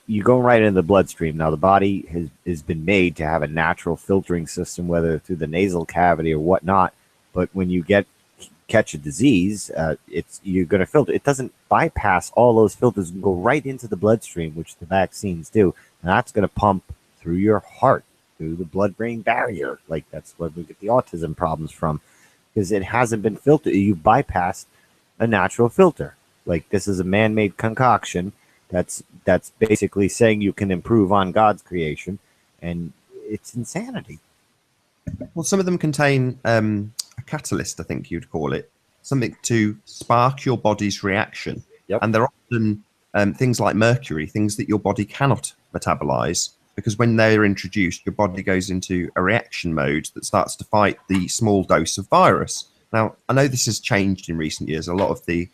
You go right into the bloodstream. Now, the body has been made to have a natural filtering system, whether through the nasal cavity or whatnot. But when you catch a disease, you're going to filter. It doesn't bypass all those filters and go right into the bloodstream, which the vaccines do. And that's going to pump through your heart, through the blood-brain barrier. Like, that's where we get the autism problems from, because it hasn't been filtered. You bypassed a natural filter. Like, this is a man-made concoction that's basically saying you can improve on God's creation, and it's insanity. Well, some of them contain a catalyst, I think you'd call it, something to spark your body's reaction. Yep. And they're often things like mercury, things that your body cannot metabolize, because when they're introduced, your body goes into a reaction mode that starts to fight the small dose of virus. Now, I know this has changed in recent years. A lot of the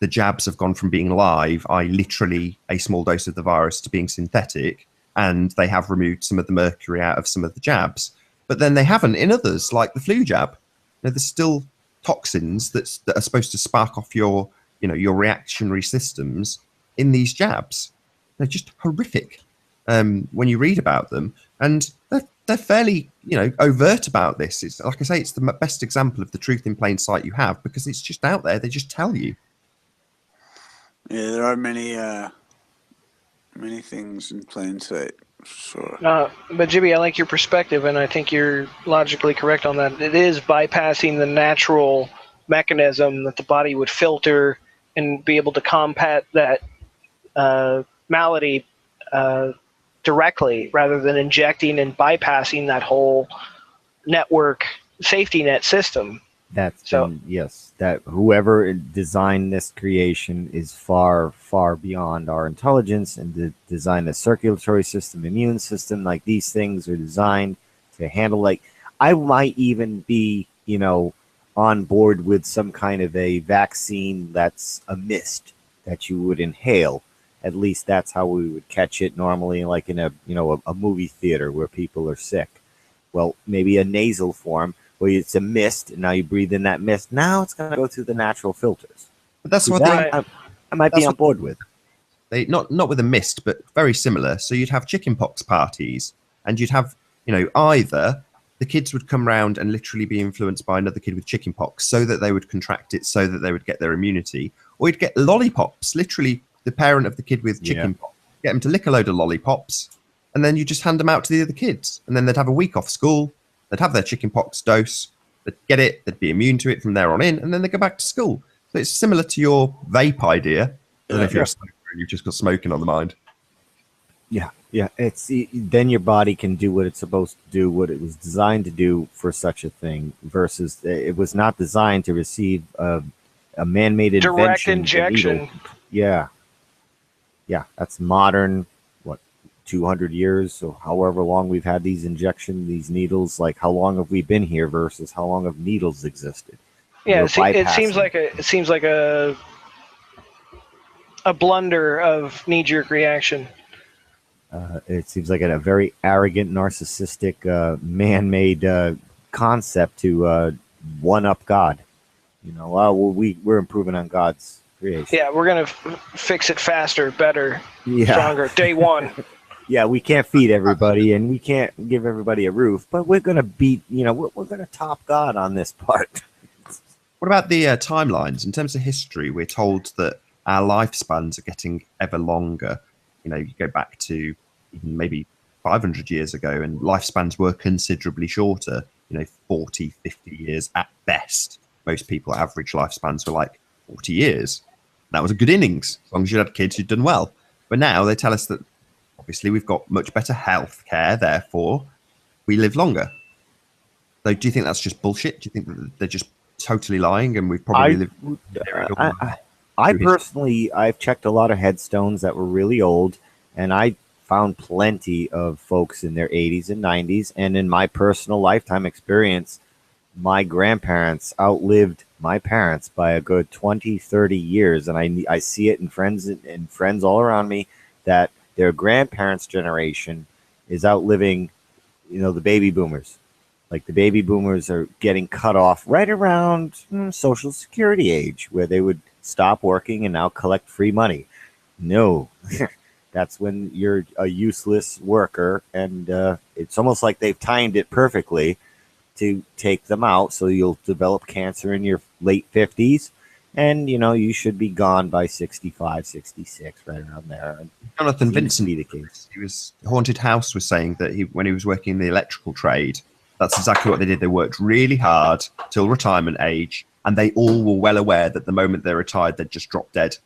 jabs have gone from being live, literally a small dose of the virus, to being synthetic, and they have removed some of the mercury out of some of the jabs. But then they haven't in others, like the flu jab. There's still toxins that are supposed to spark off your reactionary systems in these jabs. They're just horrific when you read about them, and they're fairly overt about this. It's like I say, it's the best example of the truth in plain sight you have, because it's just out there. They just tell you. Yeah, there are many things in plain sight. Sure. But Jimmy, I like your perspective, and I think you're logically correct on that. It is bypassing the natural mechanism that the body would filter and be able to combat that malady directly, rather than injecting and bypassing that whole network safety net system. That whoever designed this creation is far, far beyond our intelligence, and to design the circulatory system, immune system, like these things are designed to handle. Like, I might even be, on board with some kind of a vaccine that's a mist that you would inhale. At least that's how we would catch it normally, like in a movie theater where people are sick. Well, maybe a nasal form, where it's a mist, and now you breathe in that mist. Now it's going to go through the natural filters. But that's what I might be on board with. They not with a mist, but very similar. So you'd have chickenpox parties, and you'd have either the kids would come round and literally be influenced by another kid with chickenpox, so that they would contract it, so that they would get their immunity, or you'd get lollipops. Literally, the parent of the kid with chickenpox get them to lick a load of lollipops, and then you just hand them out to the other kids, and then they'd have a week off school. They'd have their chickenpox dose, they'd get it, they'd be immune to it from there on in, and then they go back to school. So it's similar to your vape idea. I don't know if you're a smoker and you've just got smoking on the mind. Yeah. It's then your body can do what it's supposed to do, what it was designed to do for such a thing, versus it was not designed to receive a man-made invention. Direct injection. Yeah, that's modern. 200 years, so however long we've had these these needles, like how long have we been here versus how long have needles existed? Yeah, it seems like a blunder of knee-jerk reaction. It seems like a very arrogant, narcissistic, man-made concept to one-up God. We're improving on God's creation. Yeah, we're gonna fix it faster, better, stronger. Day one. Yeah, we can't feed everybody, and we can't give everybody a roof, but we're going to beat, we're going to top God on this part. What about the timelines? In terms of history, we're told that our lifespans are getting ever longer. You go back to even maybe 500 years ago, and lifespans were considerably shorter, 40, 50 years at best. Most people, average lifespans were like 40 years. That was a good innings. As long as you had kids, you'd done well. But now they tell us that obviously we've got much better health care, therefore we live longer. So do you think that's just bullshit? Do you think that they're just totally lying and we've probably lived... I personally, I've checked a lot of headstones that were really old, and I found plenty of folks in their 80s and 90s. And in my personal lifetime experience, my grandparents outlived my parents by a good 20, 30 years. And I see it in friends all around me that their grandparents' generation is outliving, the baby boomers. Like the baby boomers are getting cut off right around Social Security age, where they would stop working and now collect free money. No, that's when you're a useless worker. And it's almost like they've timed it perfectly to take them out, so you'll develop cancer in your late 50s, and you should be gone by 65, 66, right around there. And Jonathan Vincent, be the case. he was Haunted House was saying that when he was working in the electrical trade, that's exactly what they did. They worked really hard till retirement age, and they all were well aware that the moment they retired, they'd just drop dead.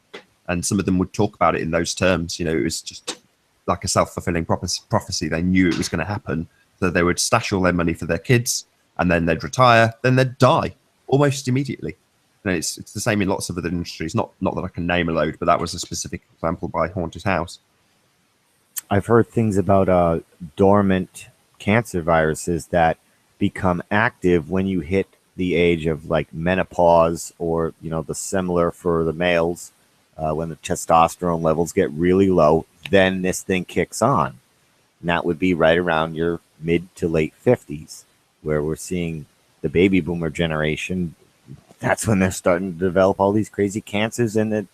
And some of them would talk about it in those terms. It was just like a self-fulfilling prophecy. They knew it was going to happen, so they would stash all their money for their kids, and then they'd retire, then they'd die almost immediately. And it's the same in lots of other industries. Not that I can name a load, but that was a specific example by Haunted House. I've heard things about dormant cancer viruses that become active when you hit the age of like menopause, or the similar for the males, when the testosterone levels get really low. Then this thing kicks on, and that would be right around your mid to late 50s. Where we're seeing the baby boomer generation. That's when they're starting to develop all these crazy cancers and the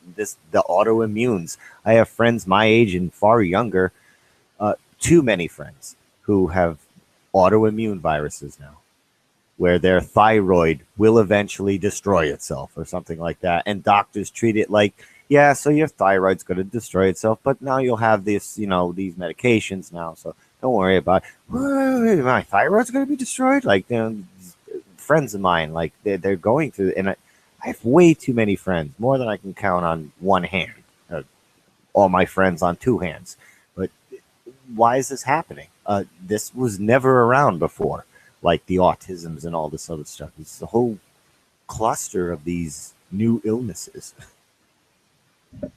autoimmunes. I have friends my age and far younger, too many friends, who have autoimmune viruses now, where their thyroid will eventually destroy itself or something like that. And doctors treat it like, yeah, so your thyroid's going to destroy itself, but now you'll have this, these medications now, so don't worry about it. My thyroid's going to be destroyed. Like, friends of mine, like they're going through, and I have way too many friends, more than I can count on one hand. All my friends on two hands. But why is this happening? This was never around before, like the autisms and all this other stuff. It's a whole cluster of these new illnesses.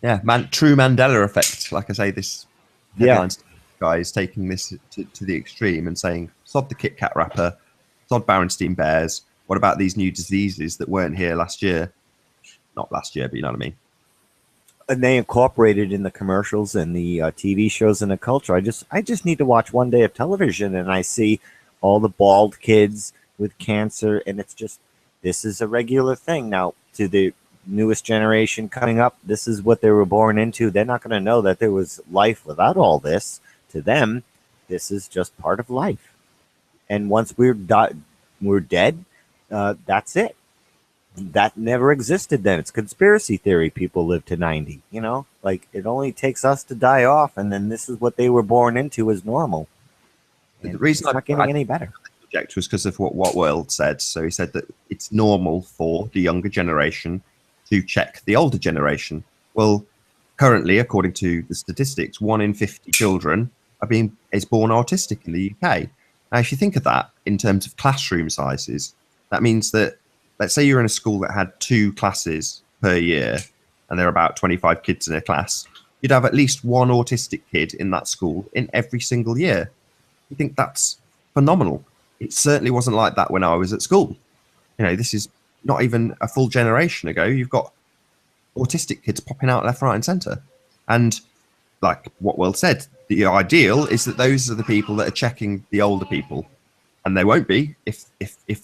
Yeah, true Mandela effect. Like I say, this guy is taking this to the extreme and saying, sod the Kit Kat wrapper, sod Berenstain Bears. What about these new diseases that weren't here last year? Not last year, but you know what I mean. And they incorporated in the commercials and the TV shows and the culture. I just need to watch one day of television, and I see all the bald kids with cancer, and it's just, this is a regular thing now. To the newest generation coming up, this is what they were born into. They're not going to know that there was life without all this. To them, this is just part of life. And once we're dead, that's it. That never existed then. It's conspiracy theory. People live to 90, like it only takes us to die off, and then this is what they were born into as normal. And the reason it's not getting any better was because of what World said. So he said that it's normal for the younger generation to check the older generation. Well, currently, according to the statistics, 1 in 50 children is born autistic in the UK. Now, if you think of that in terms of classroom sizes, that means that, let's say you're in a school that had 2 classes per year, and there are about 25 kids in a class, you'd have at least 1 autistic kid in that school in every single year. You think that's phenomenal. It certainly wasn't like that when I was at school. This is not even a full generation ago. You've got autistic kids popping out left, right, and centre. And like what Will said, the ideal is that those are the people that are checking the older people. And they won't be if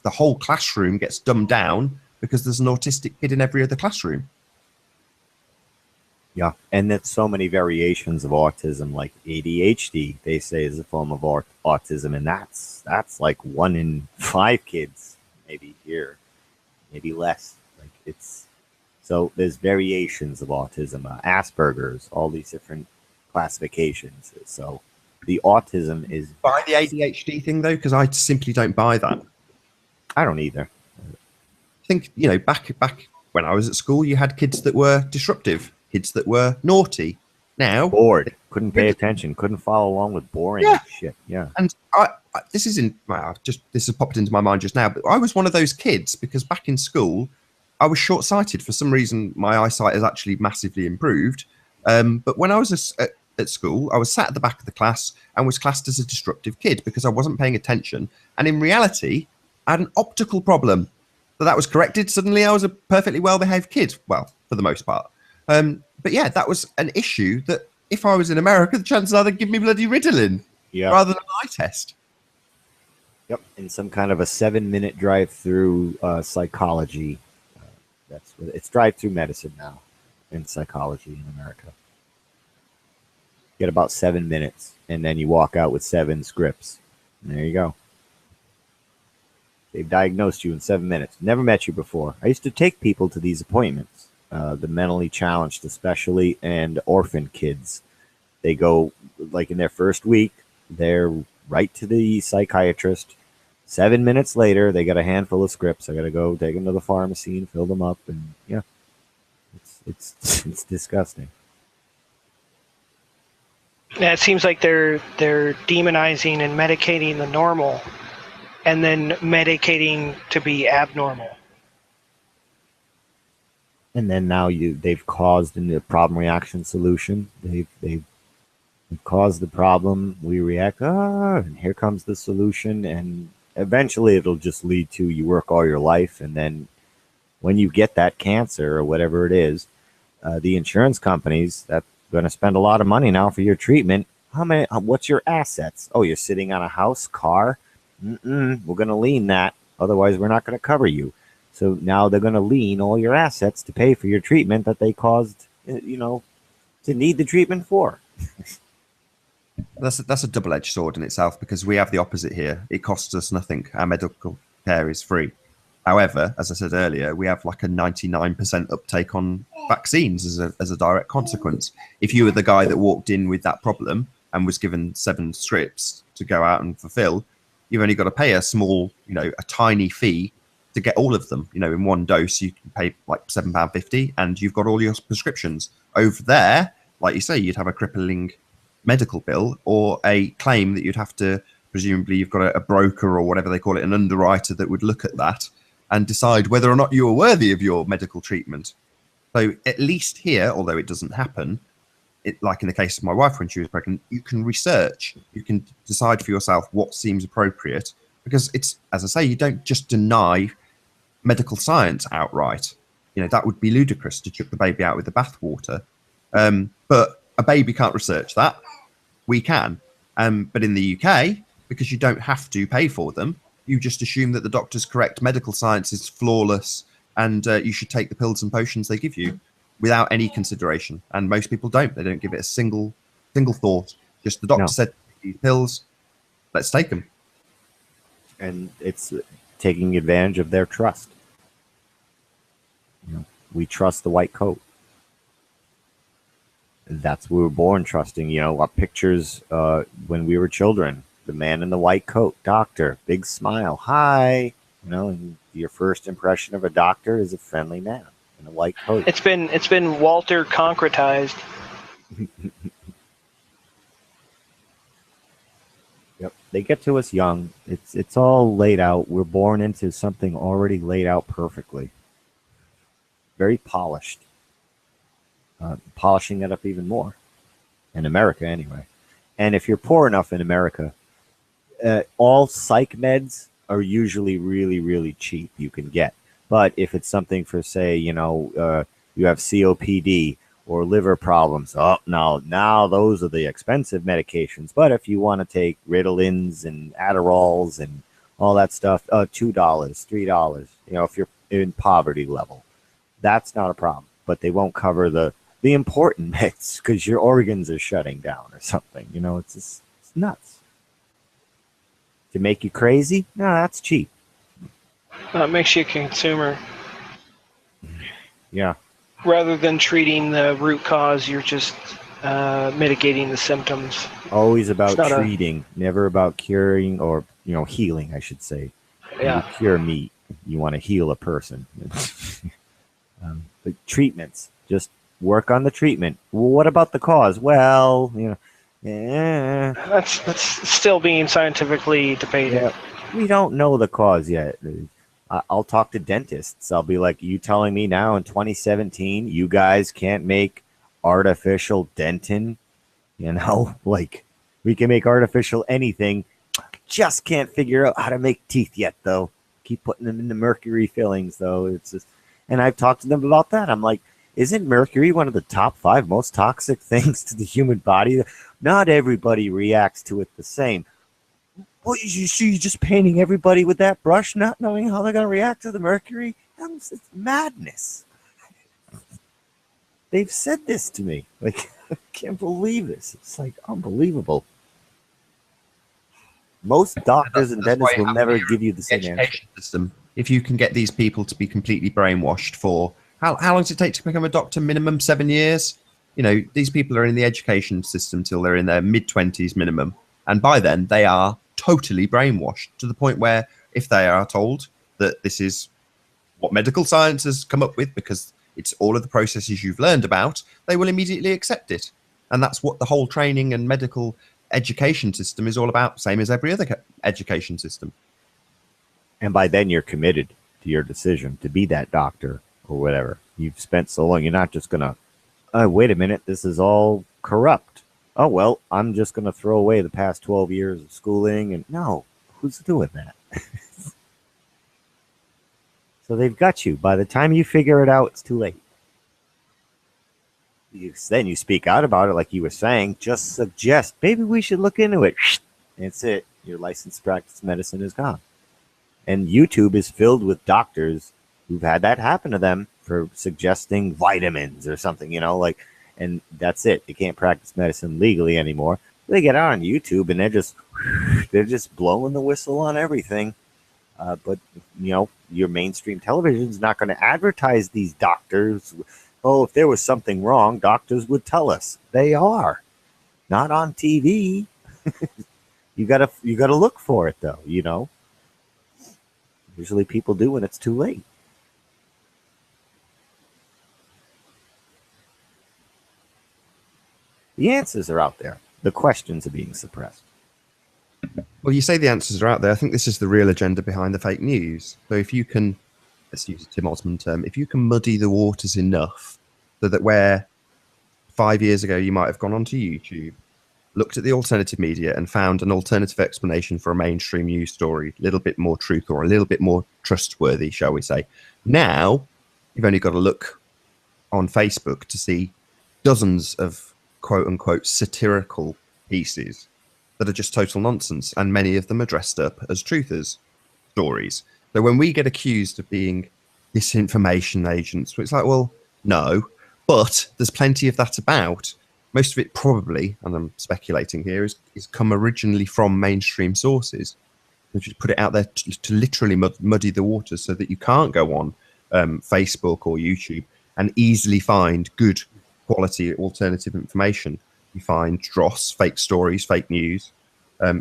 the whole classroom gets dumbed down because there's an autistic kid in every other classroom. Yeah, and there's so many variations of autism, like ADHD, they say is a form of autism, and that's like 1 in 5 kids, maybe here, maybe less. Like so there's variations of autism, Asperger's, all these different classifications. So the autism is... Buy the ADHD thing, though, because I simply don't buy that. I don't either. I think, back when I was at school, you had kids that were disruptive, kids that were naughty. Now... Bored. Couldn't pay attention. Couldn't follow along with boring shit. Yeah. And this has popped into my mind just now, but I was one of those kids because back in school, I was short-sighted. For some reason, my eyesight has actually massively improved. But when I was at school, I was sat at the back of the class and was classed as a disruptive kid because I wasn't paying attention. And in reality, I had an optical problem. That was corrected. Suddenly I was a perfectly well-behaved kid. Well, for the most part. But yeah, that was an issue that if I was in America, the chances are they'd give me bloody Ritalin rather than an eye test. Yep, in some kind of a 7-minute drive-through psychology. That's what it's drive-through medicine now in psychology in America. You get about 7 minutes, and then you walk out with 7 scripts. And there you go. They've diagnosed you in 7 minutes. Never met you before. I used to take people to these appointments, the mentally challenged especially, and orphan kids. They go, like in their first week, they're right to the psychiatrist. 7 minutes later, they got a handful of scripts. I got to go take them to the pharmacy and fill them up. And yeah, it's disgusting. Yeah, it seems like they're demonizing and medicating the normal, and then medicating to be abnormal. And then now they've caused in the problem reaction solution. They've caused the problem. We react, and here comes the solution. And eventually it'll just lead to you work all your life. And then when you get that cancer or whatever it is, the insurance companies that's going to spend a lot of money now for your treatment. What's your assets? Oh, you're sitting on a house, car. We're going to lien that. Otherwise, we're not going to cover you. So now they're going to lien all your assets to pay for your treatment that they caused, to need the treatment for. That's a double-edged sword in itself, because we have the opposite here. It costs us nothing. Our medical care is free. However, as I said earlier, we have like a 99% uptake on vaccines as a direct consequence. If you were the guy that walked in with that problem and was given 7 strips to go out and fulfill, you've only got to pay a small, a tiny fee to get all of them. In one dose, you can pay like £7.50 and you've got all your prescriptions. Over there, like you say, you'd have a crippling medical bill or a claim that you'd have to, presumably you've got a broker or whatever they call it, an underwriter that would look at that and decide whether or not you are worthy of your medical treatment. So at least here, although it doesn't happen, like in the case of my wife when she was pregnant, you can research, you can decide for yourself what seems appropriate, because it's, as I say, you don't just deny medical science outright. That would be ludicrous to chuck the baby out with the bathwater. But a baby can't research that. We can. But in the UK, because you don't have to pay for them, you just assume that the doctor's correct medical science is flawless and you should take the pills and potions they give you without any consideration. And most people don't. They don't give it a single thought. Just the doctor said, these pills, let's take them. And it's taking advantage of their trust. We trust the white coat. That's what we were born trusting. Our pictures when we were children. The man in the white coat, doctor, big smile, hi. And your first impression of a doctor is a friendly man in a white coat. It's been Walter concretized. Yep, they get to us young. It's all laid out. We're born into something already laid out perfectly. Very polished. Polishing it up even more. In America, anyway. And if you're poor enough in America, all psych meds are usually really, really cheap you can get. But if it's something for, say, you have COPD or liver problems, now those are the expensive medications. But if you want to take Ritalins and Adderalls and all that stuff, $2, $3, if you're in poverty level, that's not a problem. But they won't cover the important meds because your organs are shutting down or something. It's nuts. To make you crazy? No, that's cheap. It makes you a consumer. Yeah. Rather than treating the root cause, you're just mitigating the symptoms. Always about treating, never about curing or healing, I should say. Yeah. You cure meat. You want to heal a person. But treatments, just work on the treatment. Well, what about the cause? Well, That's still being scientifically debated. Yeah, we don't know the cause yet. I'll talk to dentists. I'll be like, you telling me now in 2017 you guys can't make artificial dentin? Like we can make artificial anything. Just can't figure out how to make teeth yet, though. keep putting them in the mercury fillings, though. It's just, and I've talked to them about that. I'm like, isn't mercury one of the top 5 most toxic things to the human body? Not everybody reacts to it the same. Well, you're just painting everybody with that brush, not knowing how they're going to react to the mercury? It's madness. They've said this to me. Like, I can't believe this. It's like unbelievable. Most doctors and dentists will never give you the same answer. System. If you can get these people to be completely brainwashed for how long does it take to become a doctor? Minimum 7 years. You know, these people are in the education system till they're in their mid-20s minimum, and by then they are totally brainwashed to the point where if they are told that this is what medical science has come up with because it's all of the processes you've learned about, they will immediately accept it. And that's what the whole training and medical education system is all about, same as every other education system. And by then you're committed to your decision to be that doctor or whatever. You've spent so long, you're not just going to, wait a minute, this is all corrupt. Oh, well, I'm just going to throw away the past 12 years of schooling. And no, who's doing that? So they've got you. By the time you figure it out, it's too late. Then you speak out about it like you were saying. Just suggest, maybe we should look into it. That's it. Your licensed practice medicine is gone. And YouTube is filled with doctors who've had that happen to them for suggesting vitamins or something, you know, like, and that's it. They can't practice medicine legally anymore. They get out on YouTube and they're just blowing the whistle on everything. But, you know, your mainstream television is not going to advertise these doctors. Oh, if there was something wrong, doctors would tell us. They are. Not on TV. You gotta look for it, though, you know. Usually people do when it's too late. The answers are out there. The questions are being suppressed. Well, you say the answers are out there. I think this is the real agenda behind the fake news. So if you can, let's use a Tim Osmond term, if you can muddy the waters enough so that where 5 years ago you might have gone onto YouTube, looked at the alternative media and found an alternative explanation for a mainstream news story, a little bit more truth or a little bit more trustworthy, shall we say. Now, you've only got to look on Facebook to see dozens of quote-unquote satirical pieces that are just total nonsense, and many of them are dressed up as truthers stories. So when we get accused of being disinformation agents, it's like, well, no, but there's plenty of that about. Most of it probably, and I'm speculating here, is come originally from mainstream sources. They just put it out there to literally muddy the waters so that you can't go on Facebook or YouTube and easily find good quality alternative information. You find dross, fake stories, fake news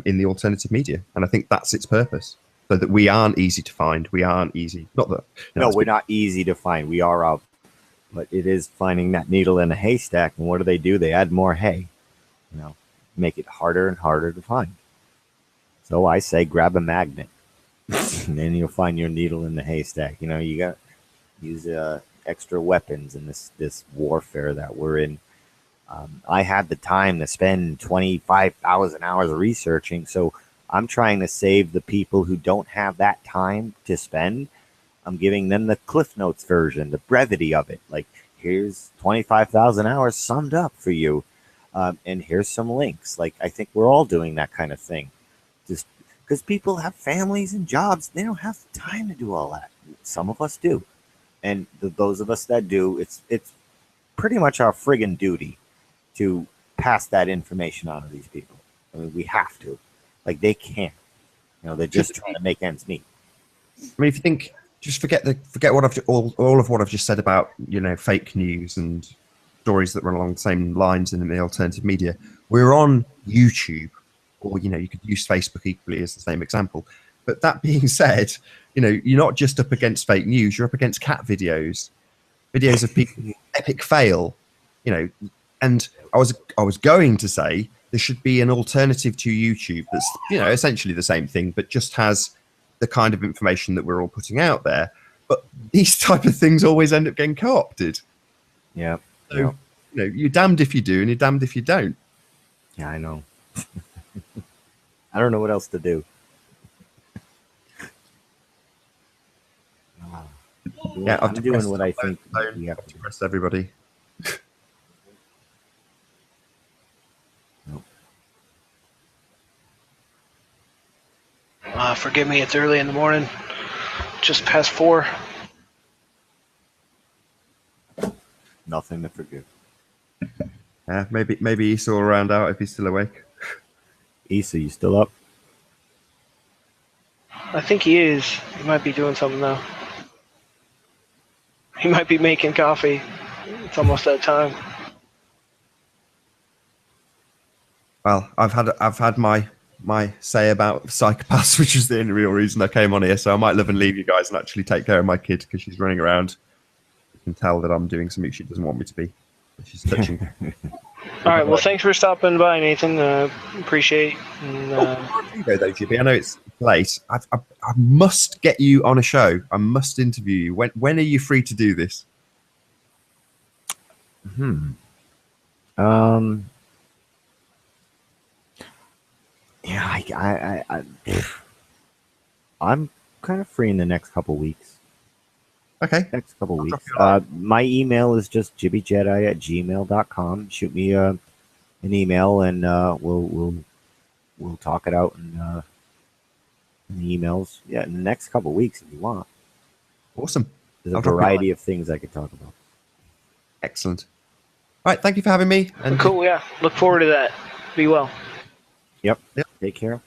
in the alternative media. And I think that's its purpose. So that we aren't easy to find. We aren't easy. Not that. No, we're not easy to find. We are out. But it is finding that needle in a haystack. And what do? They add more hay. You know, make it harder and harder to find. So I say grab a magnet. And then you'll find your needle in the haystack. You know, you got to use extra weapons in this warfare that we're in. I had the time to spend 25,000 hours researching. So I'm trying to save the people who don't have that time to spend. I'm giving them the Cliff Notes version, the brevity of it. Like, here's 25,000 hours summed up for you. And here's some links. Like, I think we're all doing that kind of thing. Just because people have families and jobs, they don't have time to do all that. Some of us do. And those of us that do, it's pretty much our friggin' duty to pass that information on to these people. I mean, we have to. Like, they can't. You know, they're just trying to make ends meet. I mean, if you think, just forget what all of what I've just said about, you know, fake news and stories that run along the same lines in the alternative media. We're on YouTube, or, you know, you could use Facebook equally as the same example. But that being said, you know, you're not just up against fake news, you're up against cat videos of people epic fail, you know. And I was going to say there should be an alternative to YouTube that's, you know, essentially the same thing, but just has the kind of information that we're all putting out there. But these type of things always end up getting co-opted. Yeah. So, you know, you're damned if you do and you're damned if you don't. Yeah, I know. I don't know what else to do. Yeah, I'm doing what I think we have to do. Depress everybody. Forgive me, it's early in the morning. Just past 4. Nothing to forgive. Yeah, maybe Issa will round out if he's still awake. Issa, you still up? I think he is. He might be doing something though. He might be making coffee. It's almost that time. Well, I've had my say about psychopaths, which is the only real reason I came on here. So I might live and leave you guys and actually take care of my kid because she's running around. You can tell that I'm doing something she doesn't want me to be. She's touching. All right. Well, thanks for stopping by, Nathan. Appreciate. And, you go though, GB. I know it's late. I must get you on a show. I must interview you. When are you free to do this? Yeah, I'm kind of free in the next couple weeks. Okay. Next couple weeks. My email is just jibbijedi@gmail.com. Shoot me an email and we'll talk it out in the emails. Yeah, in the next couple weeks if you want. Awesome. There's a variety of things I could talk about. Excellent. All right, thank you for having me. And cool, yeah. Look forward to that. Be well. Yep. Take care.